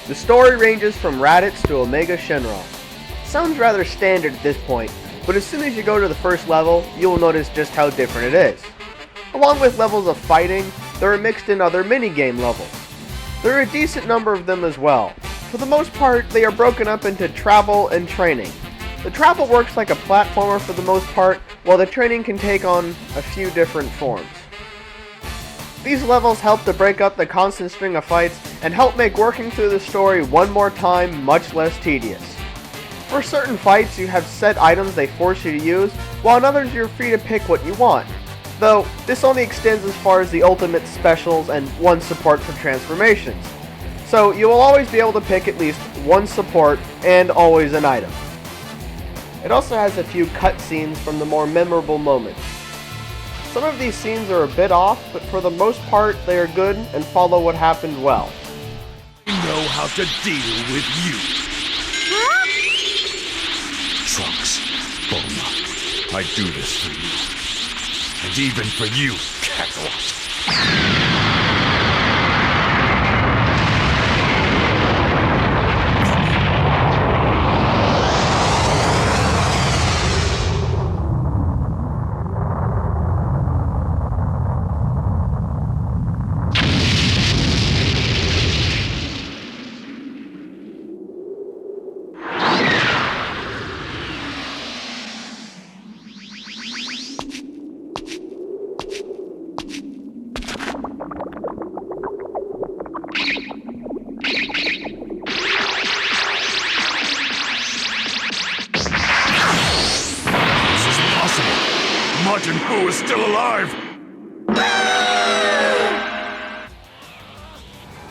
The story ranges from Raditz to Omega Shenron. Sounds rather standard at this point, but as soon as you go to the first level, you will notice just how different it is. Along with levels of fighting, there are mixed in other minigame levels. There are a decent number of them as well. For the most part, they are broken up into travel and training. The travel works like a platformer for the most part, while the training can take on a few different forms. These levels help to break up the constant string of fights and help make working through the story one more time much less tedious. For certain fights, you have set items they force you to use, while in others you're free to pick what you want. Though, this only extends as far as the ultimate specials and one support for transformations. So, you will always be able to pick at least one support and always an item. It also has a few cutscenes from the more memorable moments. Some of these scenes are a bit off, but for the most part they are good and follow what happened well. I know how to deal with you. Trunks, Bulma, I do this for you. And even for you, Kakarot. Majin Buu is still alive!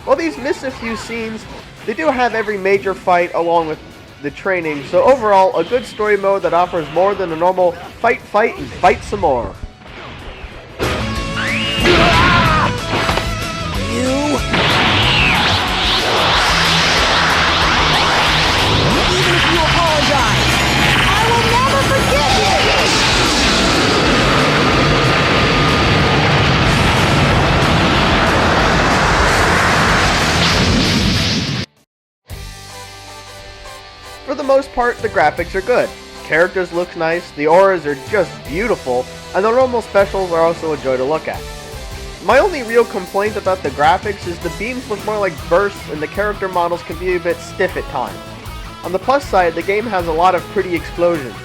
While these miss a few scenes, they do have every major fight along with the training, so overall, a good story mode that offers more than a normal fight, and fight some more. Even if you apologize, I will never forget you! For the most part, the graphics are good. Characters look nice, the auras are just beautiful, and the normal specials are also a joy to look at. My only real complaint about the graphics is the beams look more like bursts and the character models can be a bit stiff at times. On the plus side, the game has a lot of pretty explosions.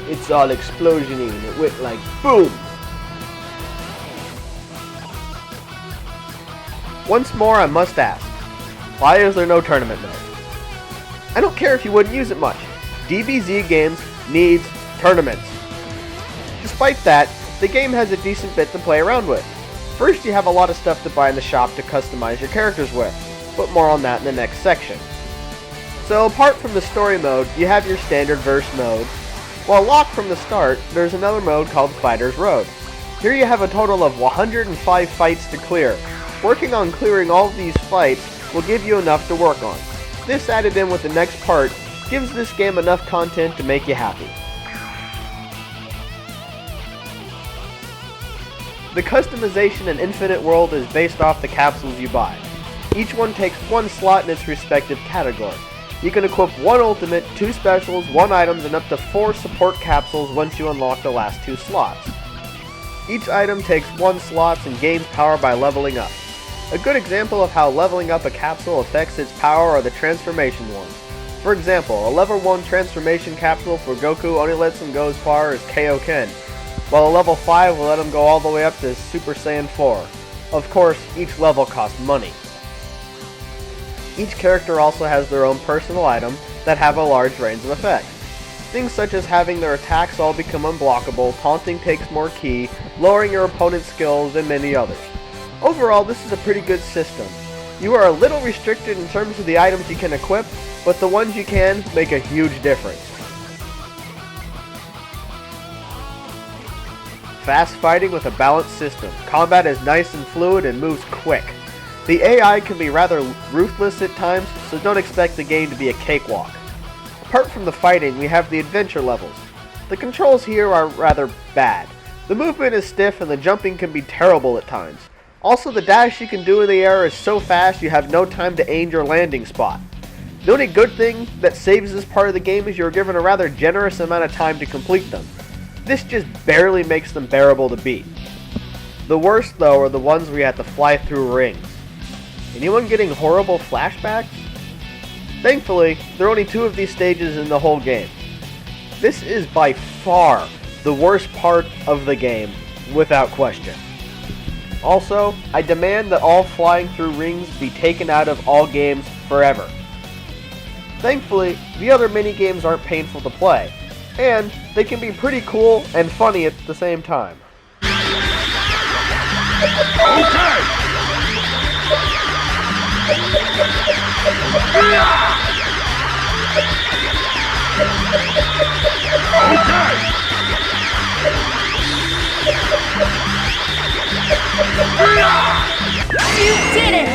It's all explosion-y and it went like boom! Once more, I must ask, why is there no tournament mode? I don't care if you wouldn't use it much. DBZ games needs tournaments. Despite that, the game has a decent bit to play around with. First, you have a lot of stuff to buy in the shop to customize your characters with, but more on that in the next section. So apart from the story mode, you have your standard verse mode. While locked from the start, there's another mode called Fighter's Road. Here you have a total of 105 fights to clear. Working on clearing all of these fights will give you enough to work on. This added in with the next part gives this game enough content to make you happy. The customization in Infinite World is based off the capsules you buy. Each one takes one slot in its respective category. You can equip one ultimate, 2 specials, 1 items, and up to 4 support capsules once you unlock the last 2 slots. Each item takes 1 slot and gains power by leveling up. A good example of how leveling up a capsule affects its power are the transformation ones. For example, a level 1 transformation capsule for Goku only lets him go as far as Kaioken, while a level 5 will let him go all the way up to Super Saiyan 4. Of course, each level costs money. Each character also has their own personal item that have a large range of effect. Things such as having their attacks all become unblockable, taunting takes more ki, lowering your opponent's skills, and many others. Overall, this is a pretty good system. You are a little restricted in terms of the items you can equip, but the ones you can make a huge difference. Fast fighting with a balanced system. Combat is nice and fluid and moves quick. The AI can be rather ruthless at times, so don't expect the game to be a cakewalk. Apart from the fighting, we have the adventure levels. The controls here are rather bad. The movement is stiff and the jumping can be terrible at times. Also, the dash you can do in the air is so fast you have no time to aim your landing spot. The only good thing that saves this part of the game is you're given a rather generous amount of time to complete them. This just barely makes them bearable to beat. The worst though are the ones where you have to fly through rings. Anyone getting horrible flashbacks? Thankfully, there are only 2 of these stages in the whole game. This is by far the worst part of the game, without question. Also, I demand that all flying through rings be taken out of all games forever. Thankfully, the other mini-games aren't painful to play, and they can be pretty cool and funny at the same time. You did it!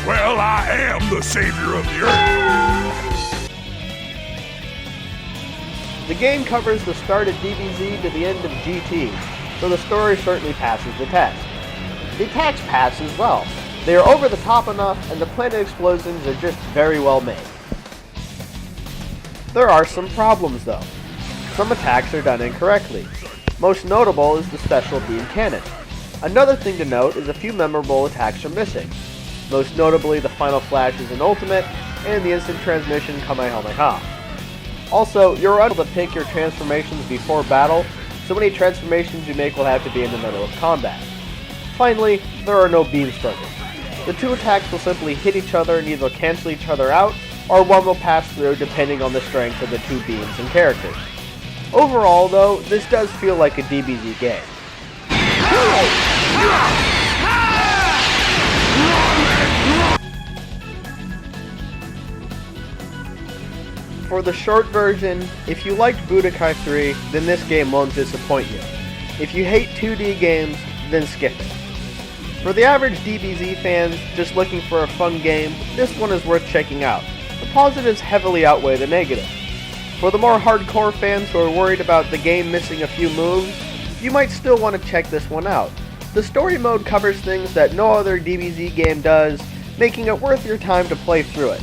Well, I am the savior of the earth. The game covers the start of DBZ to the end of GT, so the story certainly passes the test. The attacks pass as well. They are over the top enough, and the planet explosions are just very well made. There are some problems though. Some attacks are done incorrectly. Most notable is the special beam cannon. Another thing to note is a few memorable attacks are missing. Most notably the final flashes in Ultimate, and the instant transmission Kamehameha. Also, you're unable to pick your transformations before battle, so any transformations you make will have to be in the middle of combat. Finally, there are no beam struggles. The 2 attacks will simply hit each other and either cancel each other out, or one will pass through depending on the strength of the 2 beams and characters. Overall though, this does feel like a DBZ game. For the short version, if you liked Budokai 3, then this game won't disappoint you. If you hate 2D games, then skip it. For the average DBZ fans just looking for a fun game, this one is worth checking out. The positives heavily outweigh the negatives. For the more hardcore fans who are worried about the game missing a few moves, you might still want to check this one out. The story mode covers things that no other DBZ game does, making it worth your time to play through it.